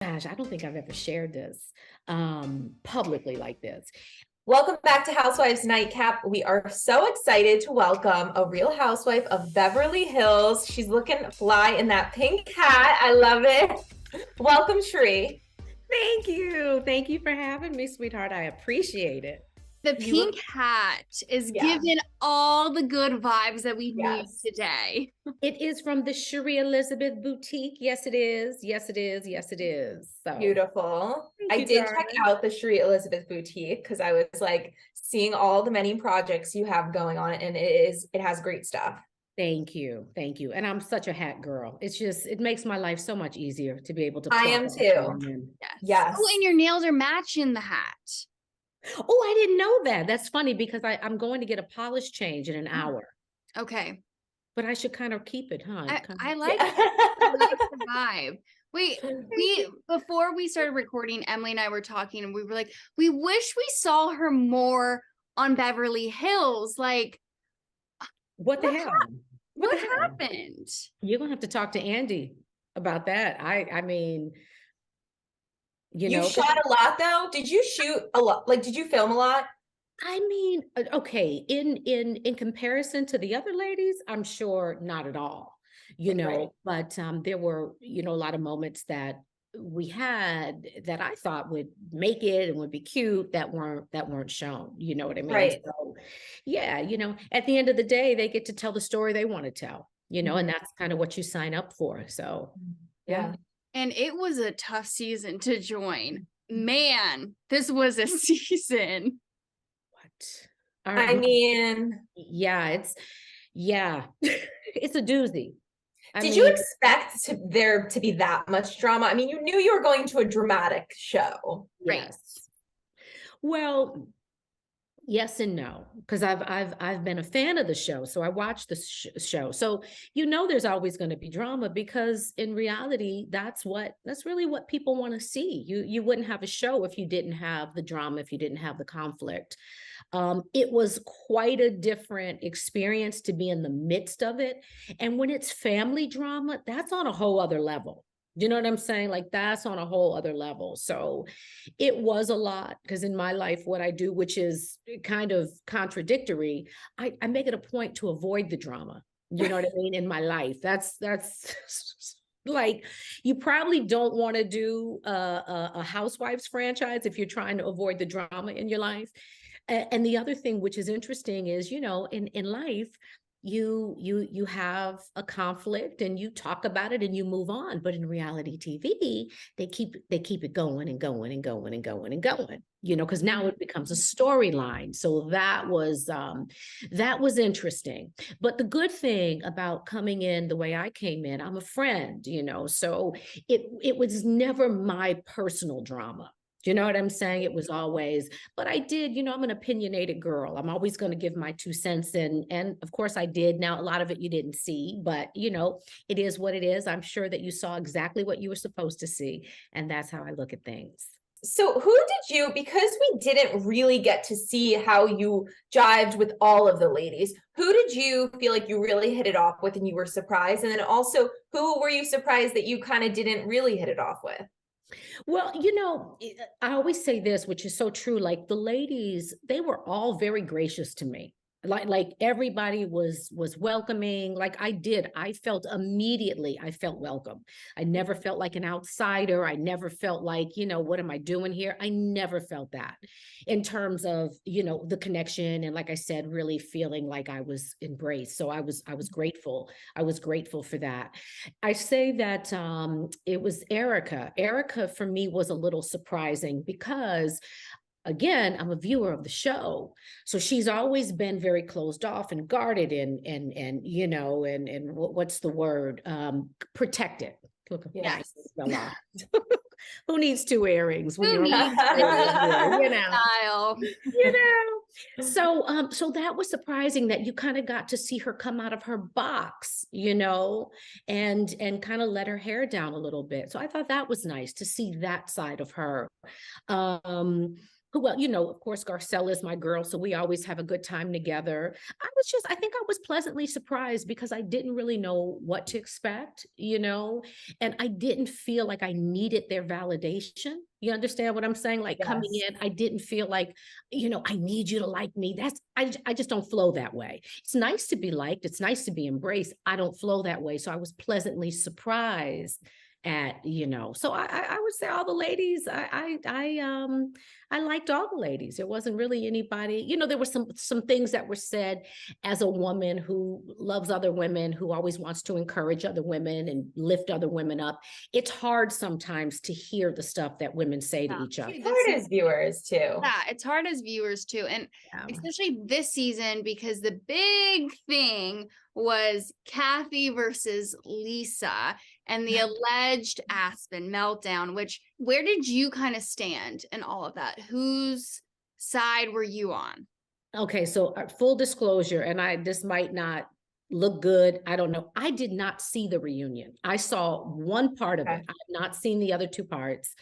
Gosh, I don't think I've ever shared this publicly like this. Welcome back to Housewives Nightcap. We are so excited to welcome a real housewife of Beverly Hills. She's looking fly in that pink hat. I love it. Welcome, Sheree. Thank you. Thank you for having me, sweetheart. I appreciate it. The pink hat is giving all the good vibes that we need today. It is from the Sheree Elizabeth boutique. Yes, it is. Yes, it is. Yes, it is. So beautiful. I did check out the Sheree Elizabeth boutique because I was like seeing all the many projects you have going on, and it has great stuff. Thank you. Thank you. And I'm such a hat girl. It makes my life so much easier to be able to. I am too. Yes. Oh, and your nails are matching the hat. Oh, I didn't know that. That's funny because I'm going to get a polish change in an hour. Okay. But I should kind of keep it, huh? I like I like the vibe. Wait, before we started recording, Emily and I were talking and we were like, we wish we saw her more on Beverly Hills. Like, what the hell? What happened? You're gonna have to talk to Andy about that. I mean, you shot a lot though. Did you shoot a lot? Like, did you film a lot? I mean, okay, in comparison to the other ladies, I'm sure not at all, but there were, a lot of moments that we had that I thought would make it and would be cute that weren't shown, you know what I mean? Right. So, yeah, at the end of the day, they get to tell the story they want to tell, and that's kind of what you sign up for. So, yeah. And it was a tough season to join. Man, this was a season. I mean, yeah, it's a doozy. Did you expect there to be that much drama? I mean, you knew you were going to a dramatic show. Right. Well, yes and no, because I've been a fan of the show, so I watched the show. So there's always going to be drama because in reality, that's really what people want to see. You wouldn't have a show if you didn't have the drama, if you didn't have the conflict. It was quite a different experience to be in the midst of it, and when it's family drama, that's on a whole other level. You know what I'm saying? Like that's on a whole other level. So it was a lot because in my life, what I do, which is kind of contradictory, I make it a point to avoid the drama. You know what I mean? In my life, that's like, you probably don't want to do a Housewives franchise if you're trying to avoid the drama in your life. And the other thing, which is interesting, is, in life, you have a conflict and you talk about it and you move on. But in reality TV, they keep it going and going and going and going and going, because now it becomes a storyline. So that was interesting. But the good thing about coming in the way I came in, I'm a friend, so it was never my personal drama. Do you know what I'm saying? It was always, but I did, I'm an opinionated girl. I'm always going to give my 2 cents. And of course I did. Now, a lot of it you didn't see, but it is what it is. I'm sure that you saw exactly what you were supposed to see. And that's how I look at things. So because we didn't really get to see how you jived with all of the ladies, who did you feel like you really hit it off with and you were surprised? And then also, who were you surprised that you kind of didn't really hit it off with? Well, I always say this, which is so true. Like the ladies, they were all very gracious to me. Like everybody was welcoming. Like I felt immediately, I felt welcome. I never felt like an outsider. I never felt like, what am I doing here? I never felt that in terms of, the connection. And like I said, really feeling like I was embraced. So I was grateful. I was grateful for that. I say that it was Erica. Erica for me was a little surprising because again, I'm a viewer of the show. So she's always been very closed off and guarded and what's the word? Protected. Yes. Who needs 2 earrings when Style. So that was surprising that you kind of got to see her come out of her box, and kind of let her hair down a little bit. So I thought that was nice to see that side of her. well, of course, Garcelle is my girl, so we always have a good time together. I think I was pleasantly surprised because I didn't really know what to expect, and I didn't feel like I needed their validation. You understand what I'm saying? Like coming Yes. in, I didn't feel like, I need you to like me. I just don't flow that way. It's nice to be liked. It's nice to be embraced. I don't flow that way. So I was pleasantly surprised at, so I would say all the ladies, I liked all the ladies. There wasn't really anybody, there were some things that were said as a woman who loves other women, who always wants to encourage other women and lift other women up. It's hard sometimes to hear the stuff that women say to each other. It's hard as viewers too. Yeah, it's hard as viewers too. And especially this season, because the big thing was Kathy versus Lisa and the alleged Aspen meltdown, where did you kind of stand in all of that? Whose side were you on? Okay, so full disclosure, and this might not look good. I don't know. I did not see the reunion. I saw one part of it. I have not seen the other two parts.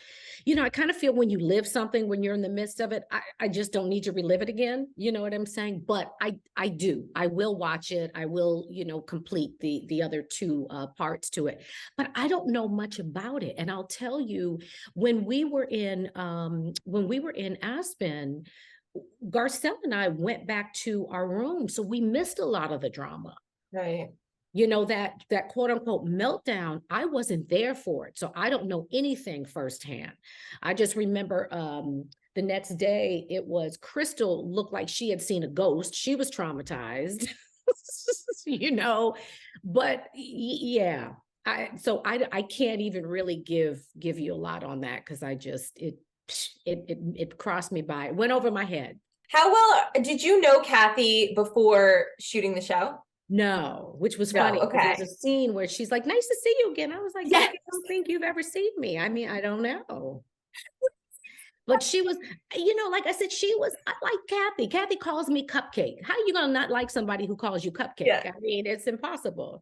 I kind of feel when you live something, when you're in the midst of it, I just don't need to relive it again. You know what I'm saying? But I do. I will watch it. I will, complete the other two parts to it. But I don't know much about it. And I'll tell you, when we were in Aspen, Garcelle and I went back to our room, so we missed a lot of the drama. Right. That quote unquote meltdown, I wasn't there for it. So I don't know anything firsthand. I just remember the next day it was Crystal looked like she had seen a ghost. She was traumatized, but yeah. I can't even really give you a lot on that because it crossed me by. It went over my head. How well did you know Kathy before shooting the show? No, which was funny. Okay. There's a scene where she's like, "Nice to see you again." I was like, yes. I don't think you've ever seen me. I mean, I don't know. But she was, like I said, I like Kathy. Kathy calls me Cupcake. How are you going to not like somebody who calls you Cupcake? Yeah. I mean, it's impossible,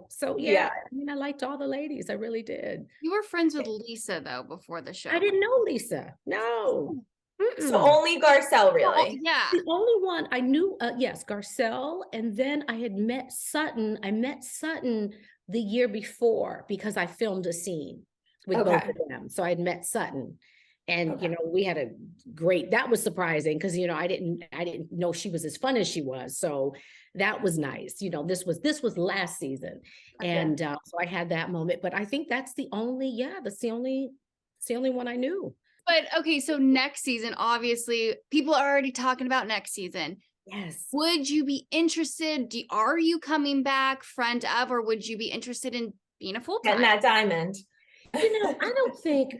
So yeah, I mean, I liked all the ladies. I really did. You were friends with Lisa though before the show. I didn't know Lisa. No. So only Garcelle, really? Yeah. The only one I knew, yes, Garcelle. And then I had met Sutton. I met Sutton the year before because I filmed a scene with both of them. So I'd met Sutton. And, we had a great, that was surprising because, I didn't know she was as fun as she was. So that was nice. This was last season. And so I had that moment, but I think that's the only one I knew. But okay, so next season, obviously, people are already talking about next season. Yes. Would you be interested? Are you coming back, friend of, or would you be interested in being a full-time? Getting that diamond. I don't think,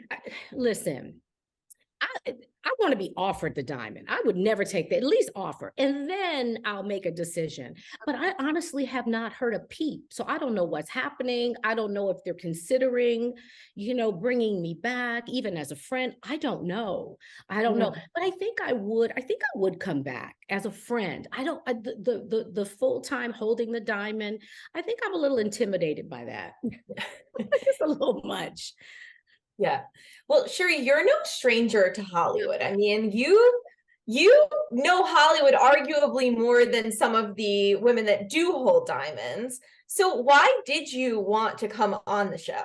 listen, I want to be offered the diamond. I would never take that, at least offer, and then I'll make a decision. But I honestly have not heard a peep. So I don't know what's happening. I don't know if they're considering, bringing me back, even as a friend. I don't know. But I think I would come back as a friend. The full-time holding the diamond, I think I'm a little intimidated by that. Just a little much. Yeah. Well, Sheree, you're no stranger to Hollywood. I mean, you know Hollywood arguably more than some of the women that do hold diamonds. So why did you want to come on the show?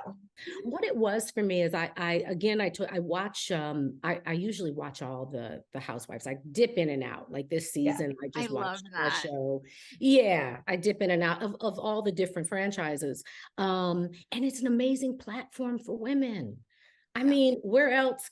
What it was for me is I watch, I usually watch all the Housewives. I dip in and out. Like this season, I just watched the show. Yeah, I dip in and out of all the different franchises. And it's an amazing platform for women. I mean, where else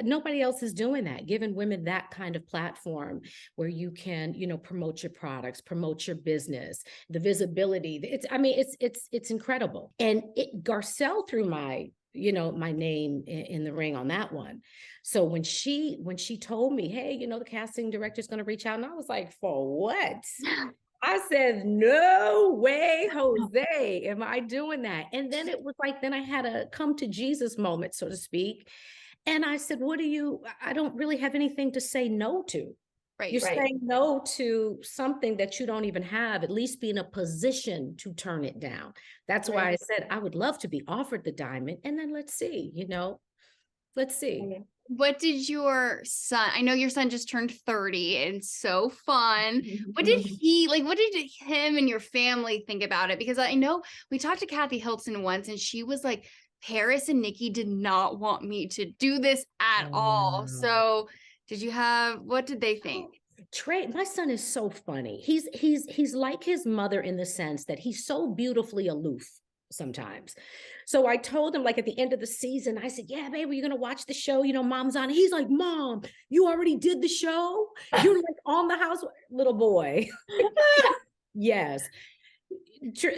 nobody else is doing that, giving women that kind of platform where you can, promote your products, promote your business, the visibility. It's incredible. And Garcelle threw my name in the ring on that one. So when she told me, hey, the casting director is going to reach out, and I was like, for what? I said, no way, Jose, am I doing that? And then it was like, then I had a come to Jesus moment, so to speak. And I said, I don't really have anything to say no to. Right. You're saying no to something that you don't even have, at least be in a position to turn it down. That's why I said, I would love to be offered the diamond. And then let's see, Let's see. What did your son, I know your son just turned 30 and so fun. What did him and your family think about it? Because I know we talked to Kathy Hilton once and she was like, Paris and Nikki did not want me to do this at all. So what did they think? Trey, my son is so funny. He's like his mother in the sense that he's so beautifully aloof sometimes. So I told him, like, at the end of the season, I said, yeah, baby, you're gonna watch the show, mom's on. He's like, Mom, you already did the show? You're like on the house, little boy. Yes.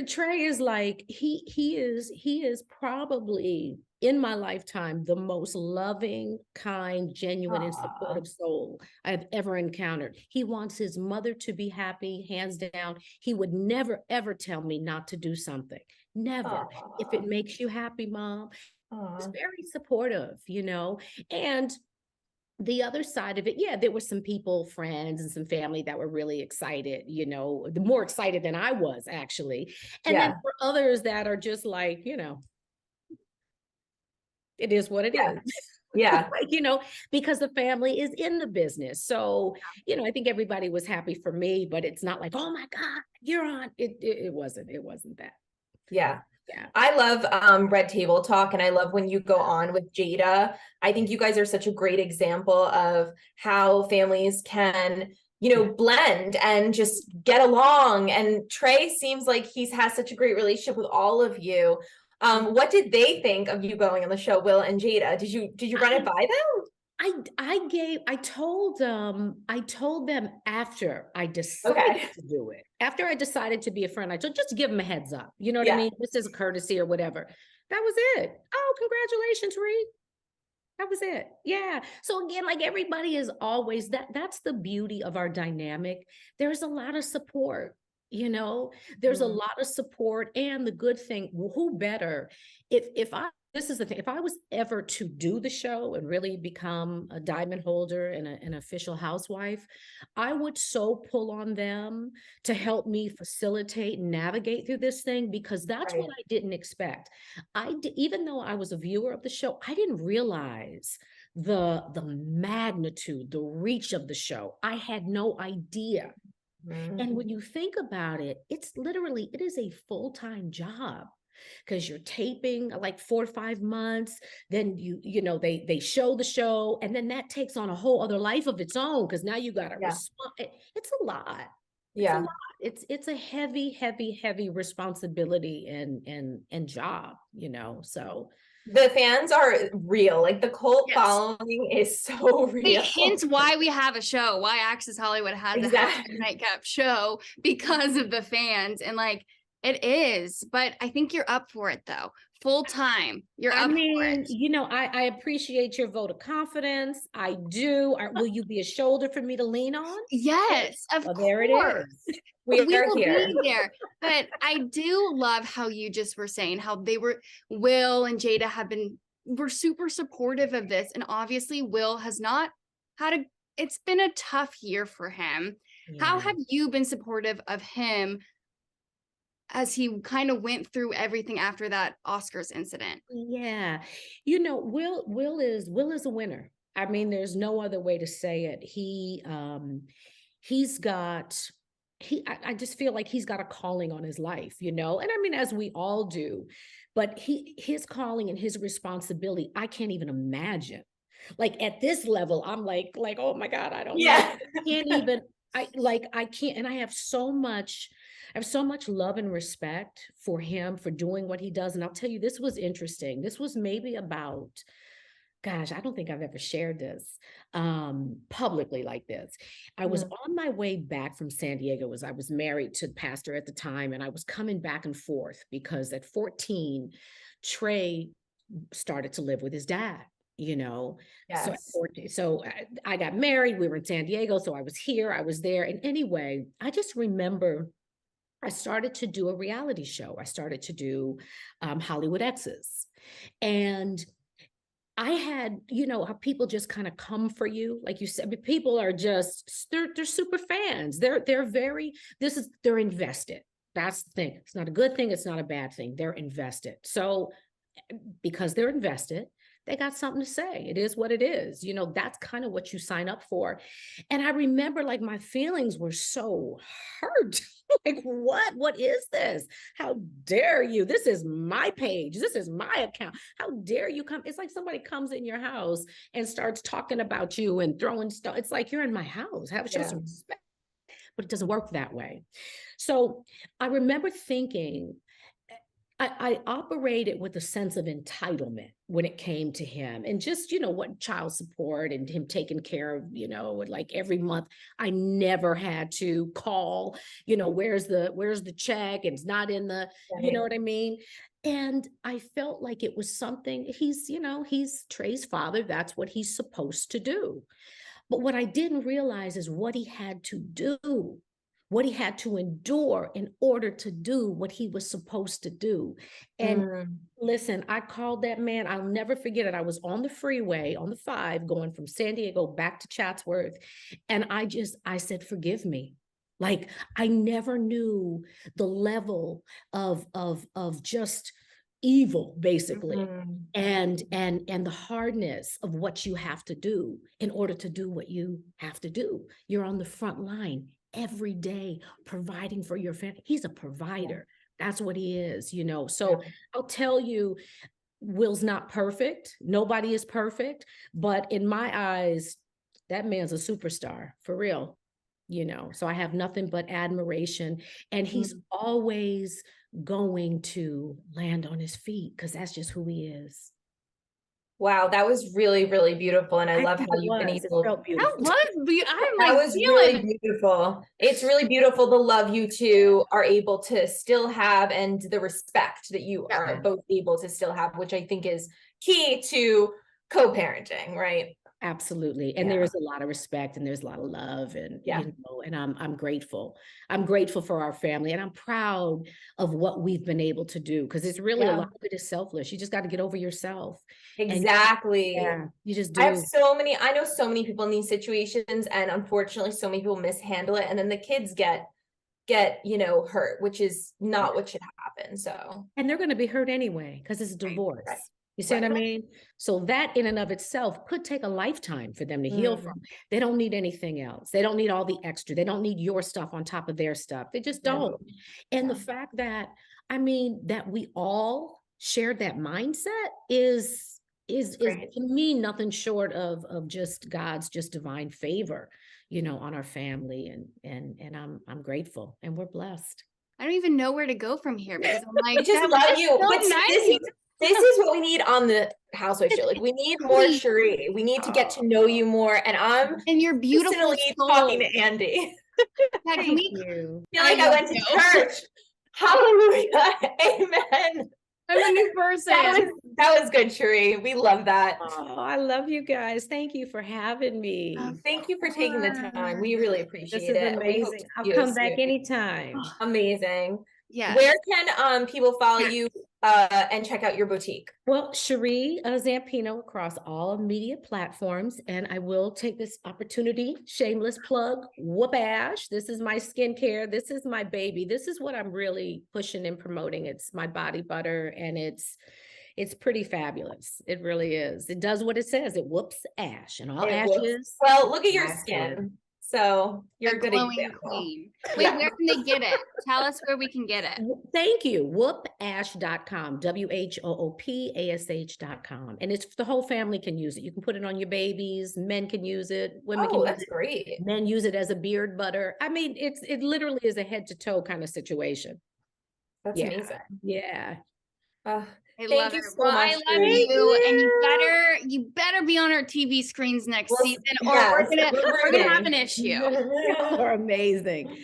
Trey is like, he is probably in my lifetime the most loving, kind, genuine, and supportive soul I've ever encountered. He wants his mother to be happy, hands down. He would never, ever tell me not to do something. Never. If it makes you happy, Mom. He's very supportive, and the other side of it, yeah, there were some people, friends and some family that were really excited, the more excited than I was actually. And then for others that are just like, it is what it is. Yeah. Because the family is in the business. So, I think everybody was happy for me, but it's not like, oh my God, you're on. It wasn't that. Yeah. I love Red Table Talk, and I love when you go on with Jada. I think you guys are such a great example of how families can, blend and just get along. And Trey seems like he's has such a great relationship with all of you. What did they think of you going on the show, Will and Jada? Did you run it by them? I told them after I decided to do it. After I decided to be a friend, I told just give them a heads up. You know what I mean? This is a courtesy or whatever. That was it. Oh, congratulations, Reed. That was it. Yeah. So again, like everybody is always that's the beauty of our dynamic. There's a lot of support. There's a lot of support, and the good thing, who better this is the thing, if I was ever to do the show and really become a diamond holder and an official housewife, I would so pull on them to help me facilitate and navigate through this thing, because that's what I didn't expect. Even though I was a viewer of the show, I didn't realize the magnitude, the reach of the show. I had no idea. And when you think about it, it is a full-time job, because you're taping like 4 to 5 months. Then they show the show, and then that takes on a whole other life of its own, because now you got to respond. It's a lot. It's a heavy, heavy, heavy responsibility and job, so. The fans are real. Like the cult following is so real. Hence why we have a show, why Access Hollywood has a Housewives Nightcap show, because of the fans. And like, it is, but I think you're up for it though. Full time. You're up for it. I appreciate your vote of confidence. I do. Will you be a shoulder for me to lean on? Yes, of course. There it is. We will here. Be there. But I do love how you just were saying how Will and Jada were super supportive of this. And obviously Will has not it's been a tough year for him. Yeah. How have you been supportive of him as he kind of went through everything after that Oscars incident? Yeah. Will is a winner. I mean, there's no other way to say it. I just feel like he's got a calling on his life, and I mean, as we all do, but his calling and his responsibility, I can't even imagine. Like at this level, I'm like, oh my God, I don't know. I can't even, I can't, and I have so much love and respect for him for doing what he does. And I'll tell you, this was interesting. This was maybe about, gosh, I don't think I've ever shared this publicly like this. I was on my way back from San Diego, I was married to the pastor at the time, and I was coming back and forth because at 14, Trey started to live with his dad. So I got married, we were in San Diego, so I was here, I was there. And anyway, I just remember I started to do a reality show. I started to do Hollywood Exes. And I had, how people just kind of come for you. Like you said, people are just, they're super fans. They're invested. That's the thing. It's not a good thing. It's not a bad thing. They're invested. So because they're invested, they got something to say. It is what it is. You know, that's kind of what you sign up for. And I remember like my feelings were so hurt. Like, what is this? How dare you? This is my page. This is my account. How dare you come? It's like somebody comes in your house and starts talking about you and throwing stuff. It's like, you're in my house. Show some respect. But it doesn't work that way. So I remember thinking, I operated with a sense of entitlement when it came to him, and just, you know, what child support and him taking care of, you know, like every month. I never had to call, you know, where's the check? It's not in the, you know what I mean? And I felt like it was something, he's, you know, he's Trey's father. That's what he's supposed to do. But what I didn't realize is what he had to do, what he had to endure in order to do what he was supposed to do. And listen, I called that man. I'll never forget it. I was on the freeway, on the 5, going from San Diego back to Chatsworth. And I said, forgive me. Like, I never knew the level of just evil, basically, and the hardness of what you have to do in order to do what you have to do. You're on the front line every day, providing for your family. He's a provider. That's what he is, you know. So I'll tell you, Will's not perfect. Nobody is perfect, but in my eyes, that man's a superstar, for real, you know. So I have nothing but admiration, and he's always going to land on his feet because that's just who he is. Wow, that was really, really beautiful. And I love how you've been able. That was I'm that like was really beautiful. It's really beautiful, the love you two are able to still have and the respect that you are both able to still have, which I think is key to co-parenting, right? Absolutely. And there is a lot of respect and there's a lot of love, and you know, and I'm grateful. I'm grateful for our family, and I'm proud of what we've been able to do, because it's really a lot of it is selfless. You just got to get over yourself. Exactly. And you just do. I know so many people in these situations, and unfortunately so many people mishandle it, and then the kids get you know, hurt, which is not what should happen. So, and they're going to be hurt anyway because it's a divorce. Right. You see what I mean? So that in and of itself could take a lifetime for them to heal from. They don't need anything else. They don't need all the extra. They don't need your stuff on top of their stuff. They just don't. And the fact that, I mean, that we all shared that mindset is to me nothing short of just God's just divine favor, you know, on our family, and I'm grateful, and we're blessed. I don't even know where to go from here, because I'm like, I just love you. So nice. This is what we need on the Housewives show. Like, we need more Sheree. We need to get to know you more. And you're beautiful talking to Andy. Thank you. I feel like I went to church. Hallelujah. Amen. I'm a new person. That was good, Sheree. We love that. Oh, I love you guys. Thank you for having me. Thank you for taking the time. We really appreciate it. This is amazing. I'll come back anytime. Amazing. Yeah. Where can people follow you and check out your boutique? Well, Sheree Zampino across all media platforms. And I will take this opportunity, shameless plug, RHOBH. This is my skincare. This is my baby. This is what I'm really pushing and promoting. It's my body butter, and it's pretty fabulous. It really is. It does what it says. It whoops ash, and all ashes. Well, look at your skin. So you're a good example. Queen. Wait, where can they get it? Tell us where we can get it. Thank you. WhoopAsh.com. WHOOPASH.com. And it's the whole family can use it. You can put it on your babies. Men can use it. Women can use it. That's great. Men use it as a beard butter. I mean, it literally is a head to toe kind of situation. That's amazing. Yeah. I love it. Well, I love you, and you better be on our TV screens next season, or we're gonna have an issue. You're amazing.